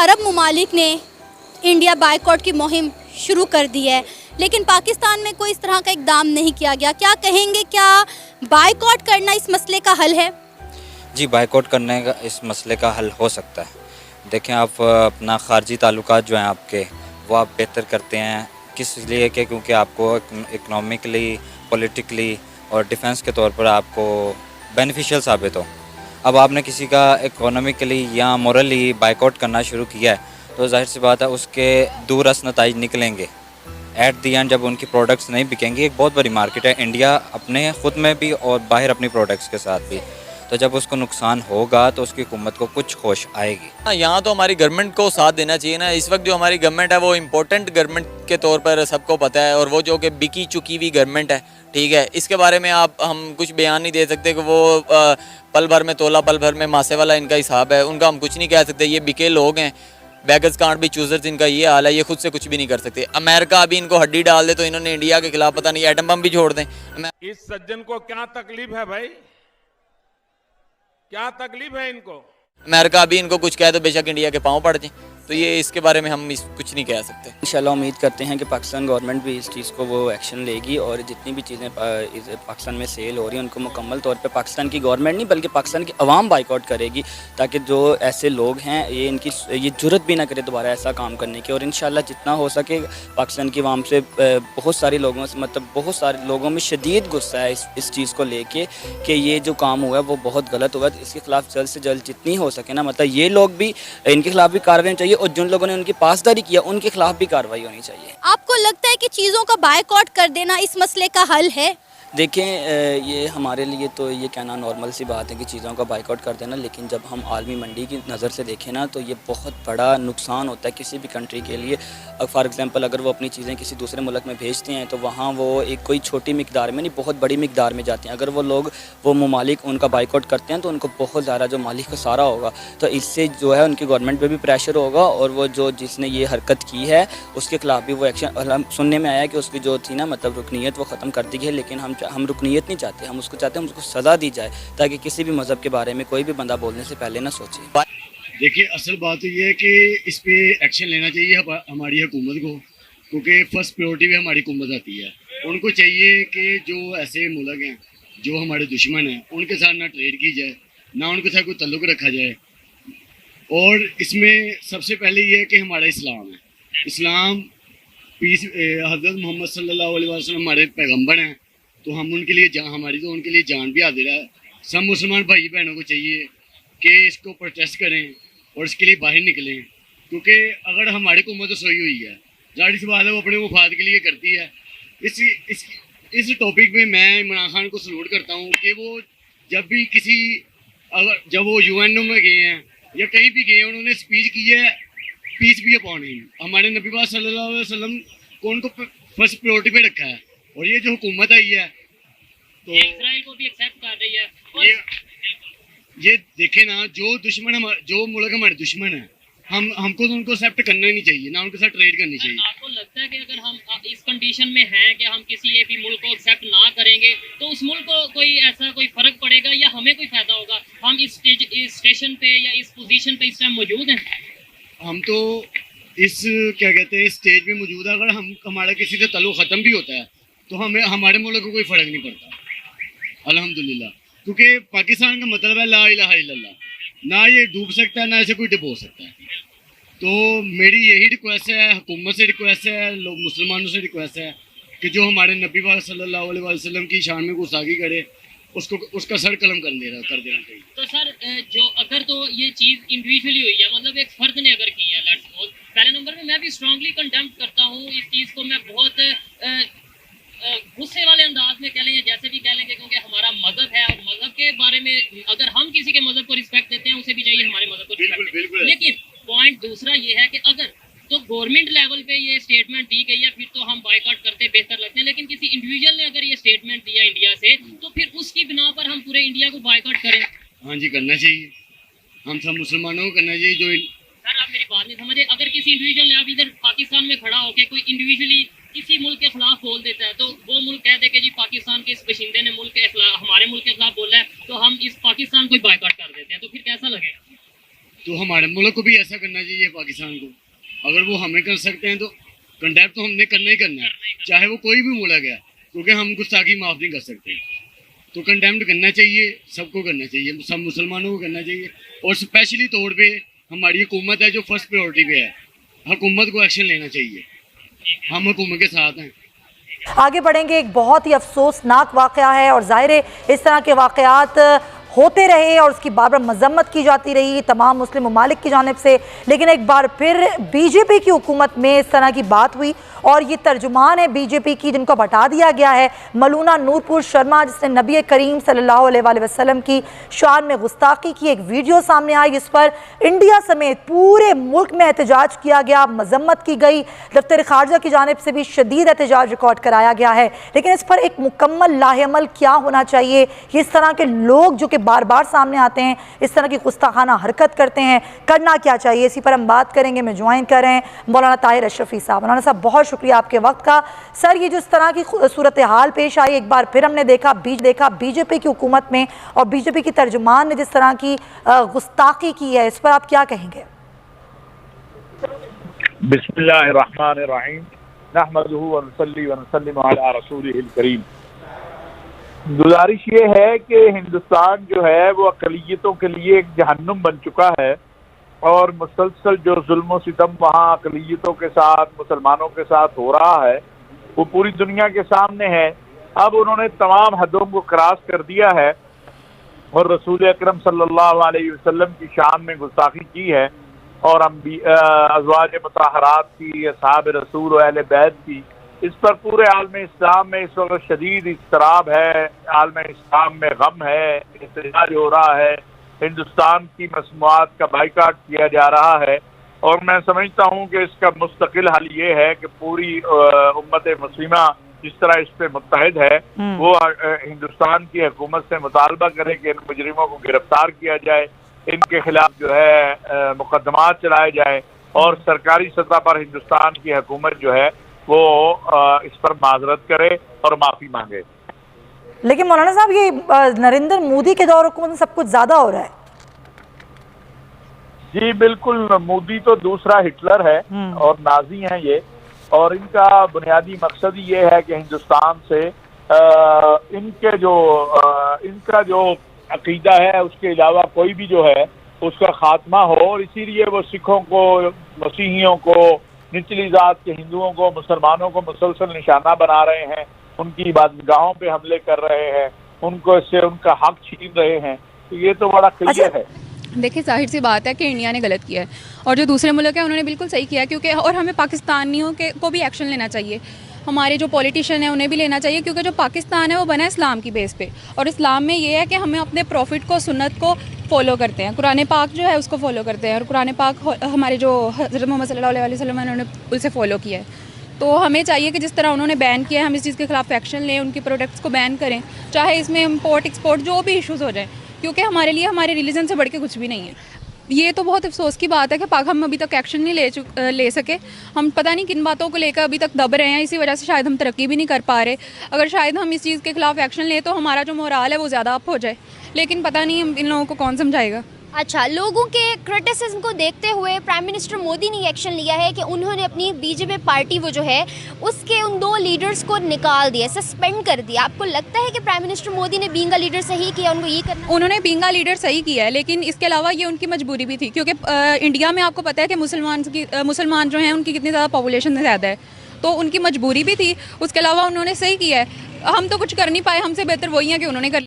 अरब ममालिक ने India boycott की मुहिम शुरू कर दी है, लेकिन पाकिस्तान में कोई इस तरह का इकदाम नहीं किया गया। क्या कहेंगे, क्या बायकॉट करना इस मसले का हल है? जी, बायकॉट करने का इस मसले का हल हो सकता है। देखें, आप अपना ख़ारजी ताल्लुकात जो हैं आपके, वो आप बेहतर करते हैं। किस लिए कि क्योंकि आपको इकनॉमिकली, पॉलिटिकली और डिफेंस के तौर पर आपको बेनिफिशियल साबित हो। अब आपने किसी का इकोनॉमिकली या मोरली बायकॉट करना शुरू किया है, तो ज़ाहिर सी बात है उसके दूरअस नताइज निकलेंगे। एट दी एंड जब उनकी प्रोडक्ट्स नहीं बिकेंगी, एक बहुत बड़ी मार्केट है इंडिया अपने ख़ुद में भी और बाहर अपनी प्रोडक्ट्स के साथ भी, तो जब उसको नुकसान होगा तो उसकी हुकूमत को कुछ होश आएगी। हाँ, यहाँ तो हमारी गवर्नमेंट को साथ देना चाहिए ना। इस वक्त जो हमारी गवर्नमेंट है वो इम्पोर्टेंट गवर्नमेंट के तौर पर सबको पता है, और वो जो कि बिकी चुकी हुई गवर्नमेंट है, ठीक है। इसके बारे में हम कुछ बयान नहीं दे सकते कि वो पल भर में तोला पल भर में मासे वाला इनका हिसाब है, उनका हम कुछ नहीं कह सकते। ये बिके लोग हैं, बैगर्स कांट बी चूजर्स, इनका ये हाल है, ये खुद से कुछ भी नहीं कर सकते। अमेरिका अभी इनको हड्डी डाल दे तो इन्होंने इंडिया के खिलाफ पता नहीं एटम बम भी छोड़ दें। इस सज्जन को क्या तकलीफ है भाई? क्या तकलीफ है इनको? अमेरिका अभी इनको कुछ कहे तो बेशक इंडिया के पाँव पड़ जाए, तो ये इसके बारे में हम कुछ नहीं कह सकते। इंशाल्लाह उम्मीद करते हैं कि पाकिस्तान गवर्नमेंट भी इस चीज़ को वो एक्शन लेगी, और जितनी भी चीज़ें पाकिस्तान में सेल हो रही हैं उनको मुकम्मल तौर पे पाकिस्तान की गवर्नमेंट नहीं बल्कि पाकिस्तान की अवाम बाइकआउट करेगी, ताकि जो ऐसे लोग हैं ये जुर्रत भी ना करे दोबारा ऐसा काम करने की। और इंशाल्लाह जितना हो सके पाकिस्तान की अवाम से बहुत सारे लोगों से, मतलब बहुत सारे लोगों में शदीद गुस्सा है इस चीज़ को लेके कि ये जो काम हुआ है वो बहुत गलत हुआ है। इसके खिलाफ जल्द से जल्द जितनी हो सके ना, मतलब ये लोग भी, इनके खिलाफ भी कार्रवाई चाहिए, और जिन लोगों ने उनकी पासदारी किया उनके खिलाफ भी कार्रवाई होनी चाहिए। आपको लगता है कि चीज़ों का बायकॉट कर देना इस मसले का हल है? देखें, ये हमारे लिए तो ये कहना नॉर्मल सी बात है कि चीज़ों का बाइकआउट कर देना, लेकिन जब हम आलमी मंडी की नज़र से देखें ना, तो ये बहुत बड़ा नुकसान होता है किसी भी कंट्री के लिए। फॉर एग्जांपल अगर वो अपनी चीज़ें किसी दूसरे मुल्क में भेजते हैं तो वहाँ वो एक कोई छोटी मिकदार में नहीं, बहुत बड़ी मिकदार में जाती हैं। अगर वो ममालिक उनका बाइकआउट करते हैं तो उनको बहुत ज़्यादा जो माली खसारा होगा, तो इससे जो है उनकी गवर्नमेंट पर भी प्रेशर होगा, और वो जिसने ये हरकत की है उसके खिलाफ भी वो एक्शन। सुनने में आया कि उसकी जो थी ना, मतलब रुकनीत, वो ख़त्म कर दी गई है, लेकिन हम रुकनीत नहीं चाहते, हम उसको चाहते हैं उसको सज़ा दी जाए, ताकि किसी भी मज़हब के बारे में कोई भी बंदा बोलने से पहले ना सोचे। देखिए, असल बात तो ये है कि इस पे एक्शन लेना चाहिए हमारी हुकूमत को, क्योंकि फर्स्ट प्रायोरिटी पे हमारी हुकूमत आती है। उनको चाहिए कि जो ऐसे मुल्क हैं जो हमारे दुश्मन हैं उनके साथ ना ट्रेड की जाए, ना उनके साथ कोई तल्लुक़ रखा जाए। और इसमें सबसे पहले ये है कि हमारा इस्लाम है, इस्लाम पीस, हज़रत मोहम्मद सल्लल्लाहु अलैहि वसल्लम हमारे पैगम्बर हैं, तो हम उनके लिए हमारी तो उनके लिए जान भी हाजिर है। सब मुसलमान भाई बहनों को चाहिए कि इसको प्रोटेस्ट करें और इसके लिए बाहर निकलें, क्योंकि अगर हमारी हुकूमत तो सोई हुई है, जाहिर सी बात है वो अपने मुफाद के लिए करती है। इस टॉपिक में मैं इमरान खान को सलूट करता हूँ कि वो जब भी जब वो यूएनओ में गए हैं या कहीं भी गए हैं, उन्होंने स्पीच की है पीस बी अपॉन हिम, हमारे नबी पाक सल्लल्लाहु अलैहि वसल्लम को उनको फर्स्ट प्रायोरिटी पे रखा है। और ये जो हुकूमत आई है तो इजराइल को भी एक्सेप्ट कर रही है, और ये देखे ना, जो मुल्क हमारे दुश्मन है, हमको तो उनको एक्सेप्ट करना ही नहीं चाहिए, ना उनके साथ ट्रेड करनी चाहिए। आपको लगता है कि अगर हम इस कंडीशन में हैं कि हम किसी एक भी मुल्क को एक्सेप्ट ना करेंगे तो उस मुल्क को कोई फर्क पड़ेगा या हमें कोई फायदा होगा? हम इस स्टेशन पे या इस पोजीशन पे इस टाइम मौजूद हैं। हम तो इस क्या कहते हैं स्टेज पे मौजूद है। अगर हमारा किसी से ताल्लुक ख़त्म भी होता है तो हमारे मुल्क को कोई फ़र्क नहीं पड़ता, अल्हम्दुलिल्लाह, क्योंकि पाकिस्तान का मतलब है ला इलाहा इल्लल्लाह, ना ये डूब सकता है ना इसे कोई डुबो सकता है। तो मेरी यही रिक्वेस्ट है, हुकूमत से रिक्वेस्ट है, लोग मुसलमानों से रिक्वेस्ट है कि जो हमारे नबी पाक सल्लल्लाहु अलैहि वसल्लम की शान में गुस्ताखी करे उसका सर कलम कर देना चाहिए। तो सर, जो अगर तो ये चीज़ इंडिविजुअली हुई है, मतलब एक फर्द ने अगर की है, लेट्स सपोज, पहले नंबर पे मैं भी स्ट्रांगली कंडेम करता हूँ इस चीज़ को। मैं बहुत गुस्से वाले अंदाज में कह लेंगे, जैसे भी कह लेंगे, क्योंकि हमारा मजहब है और मजहब के बारे में अगर हम किसी के मजहब को रिस्पेक्ट देते हैं, उसे भी चाहिए हमारे मजहब को रिस्पेक्ट दें। लेकिन पॉइंट दूसरा ये है कि अगर तो गवर्नमेंट लेवल पे ये स्टेटमेंट दी गई है, फिर तो हम बायकॉट करते बेहतर लगते हैं। लेकिन किसी इंडिविजुअल ने अगर ये स्टेटमेंट दिया इंडिया से, तो फिर उसकी बिना पर हम पूरे इंडिया को बायकॉट करें? हाँ जी, करना चाहिए, हम सब मुसलमानों को करना चाहिए। सर, आप मेरी बात नहीं समझे। अगर किसी इंडिविजुअल ने अब इधर पाकिस्तान में खड़ा होकर कोई इंडिविजुअली किसी मुल्क के खिलाफ बोल देता है, तो वो मुल्क कह दे कि जी पाकिस्तान के इस बशिंदे ने हमारे मुल्क के खिलाफ बोला है, तो हम इस पाकिस्तान को बायकॉट कर देते हैं, तो फिर कैसा लगेगा? तो हमारे मुल्क को भी ऐसा करना चाहिए पाकिस्तान को। अगर वो हमें कर सकते हैं तो कंडेम तो हमने करना ही करना है, चाहे वो कोई भी मुल्क है, क्योंकि हम गुस्ताखी माफ़ नहीं कर सकते। तो कंडेम्ड करना चाहिए, सबको करना चाहिए, सब मुसलमानों को करना चाहिए। और स्पेशली तौर पे हमारी हुकूमत है जो फर्स्ट प्रायोरिटी पे है, हुकूमत को एक्शन लेना चाहिए। हम हुकूमत के साथ हैं। आगे बढ़ेंगे। एक बहुत ही अफसोसनाक वाक़या है और ज़ाहिर है इस तरह के वाक़यात होते रहे और उसकी बार बार मजम्मत की जाती रही तमाम मुस्लिम ममालिक की जानिब से, लेकिन एक बार फिर बीजेपी की हुकूमत में इस तरह की बात हुई और ये तर्जुमान है बीजेपी की जिनको हटा दिया गया है, मलूना नूरपुर शर्मा, जिसने नबी करीम सल्लल्लाहु अलैहि वसल्लम की शान में गुस्ताखी की। एक वीडियो सामने आई जिस पर इंडिया समेत पूरे मुल्क में एहतजाज किया गया, मजम्मत की गई, दफ्तर खारजा की जानिब से भी शदीद एहतजाज रिकॉर्ड कराया गया है। लेकिन इस पर एक मुकम्मल लाहेअमल क्या होना चाहिए, इस तरह के लोग जो कि बार बार सामने आते हैं, इस तरह की गुस्ताखाना हरकत करते हैं, करना क्या चाहिए, इसी पर हम बात करेंगे। मैं ज्वाइन कर रहे हैं मौलाना ताहिर अशरफी साहब। मौलाना साहब बहुत शुक्रिया आपके वक्त का। सर, ये जो इस तरह की सूरत हाल पेश आई, एक बार फिर हमने देखा बीजेपी की हुकूमत में और बीजेपी की तर्जुमान ने जिस तरह की गुस्ताखी की है, इस पर आप क्या कहेंगे? बिस्मिल्लाहिर्रहमानिर्रहीम, नहमदुहु व नसल्ली व नसल्लिमु अला रसूलिहिल करीम। गुजारिश ये है कि हिंदुस्तान जो है वो अक़लियतों के लिए एक जहन्नुम बन चुका है और मुसलसल जो जुल्म सितम वहाँ अक़लियतों के साथ, मुसलमानों के साथ हो रहा है वो पूरी दुनिया के सामने है। अब उन्होंने तमाम हदों को क्रॉस कर दिया है और रसूल अकरम सल्लल्लाहु अलैहि वसल्लम की शान में गुस्ताखी की है और अज़वाज मुताहरात की, असहाब रसूल और अहले बैत की। इस पर पूरे आलम इस्लाम में इस वक्त शदीद इज़्तिराब है, आलम इस्लाम में गम है, एहतजाज हो रहा है, हिंदुस्तान की मसनूआत का बाइकाट किया जा रहा है। और मैं समझता हूँ कि इसका मुस्तकिल हल ये है कि पूरी उम्मत मुस्लिमा जिस तरह इस पर मुत्तहिद है वो हिंदुस्तान की हुकूमत से मुतालबा करे कि इन मुजरिमों को गिरफ्तार किया जाए, इनके खिलाफ जो है मुकदमात चलाए जाए और सरकारी सतह पर हिंदुस्तान की हुकूमत जो है वो इस पर माजरत करे और माफ़ी मांगे। लेकिन मौलाना साहब, ये नरेंद्र मोदी के दौर हुकूमत में सब कुछ ज़्यादा हो रहा है। जी बिल्कुल, मोदी तो दूसरा हिटलर है और नाजी हैं ये, और इनका बुनियादी मकसद ये है कि हिंदुस्तान से इनका जो अकीदा है उसके अलावा कोई भी जो है उसका खात्मा हो, और इसीलिए वो सिखों को, मसीहियों को, निचली जात के हिंदुओं को, मुसलमानों को मुसलसल निशाना बना रहे हैं, उनकी इबादतगाहों पे हमले कर रहे हैं, उनको इससे उनका हक छीन रहे हैं। तो ये तो बड़ा क्लियर है। देखिए, जाहिर सी बात है कि इंडिया ने गलत किया है और जो दूसरे मुल्क है उन्होंने बिल्कुल सही किया है, क्योंकि और हमें पाकिस्तानियों को भी एक्शन लेना चाहिए, हमारे जो पॉलिटिशियन है उन्हें भी लेना चाहिए, क्योंकि जो पाकिस्तान है वो बना है इस्लाम की बेस पे और इस्लाम में ये है कि हमें अपने प्रॉफिट को, सुन्नत को फॉलो करते हैं, कुरान पाक जो है उसको फॉलो करते हैं और कुरान पाक हमारे जो हज़रत मोहम्मद सल्लल्लाहु अलैहि वसल्लम उन्होंने उसे फॉलो किया है। तो हमें चाहिए कि जिस तरह उन्होंने बैन किया है हम इस चीज़ के खिलाफ एक्शन लें, उनकी प्रोडक्ट्स को बैन करें, चाहे इसमें इम्पोर्ट एक्सपोर्ट जो भी इशूज़ हो जाए, क्योंकि हमारे लिए हमारे रिलीजन से बढ़ के कुछ भी नहीं है। ये तो बहुत अफसोस की बात है कि हम अभी तक एक्शन नहीं ले सके। हम पता नहीं किन बातों को लेकर अभी तक दब रहे हैं, इसी वजह से शायद हम तरक्की भी नहीं कर पा रहे। अगर शायद हम इस चीज़ के खिलाफ एक्शन लें तो हमारा जो मोराल है वो ज़्यादा अप हो जाए, लेकिन पता नहीं इन लोगों को कौन समझाएगा। अच्छा, लोगों के क्रिटिसिज्म को देखते हुए प्राइम मिनिस्टर मोदी ने एक्शन लिया है कि उन्होंने अपनी बीजेपी पार्टी वो जो है उसके उन 2 लीडर्स को निकाल दिया, सस्पेंड कर दिया। आपको लगता है कि प्राइम मिनिस्टर मोदी ने बीइंग अ लीडर सही किया, उनको ये करना? उन्होंने बीइंग अ लीडर सही किया है, लेकिन इसके अलावा ये उनकी मजबूरी भी थी, क्योंकि इंडिया में आपको पता है कि मुसलमान जो हैं उनकी कितनी ज़्यादा पॉपुलेशन ज़्यादा है, तो उनकी मजबूरी भी थी। उसके अलावा उन्होंने सही किया है। हम तो कुछ कर नहीं पाए, हमसे बेहतर वही है कि उन्होंने कर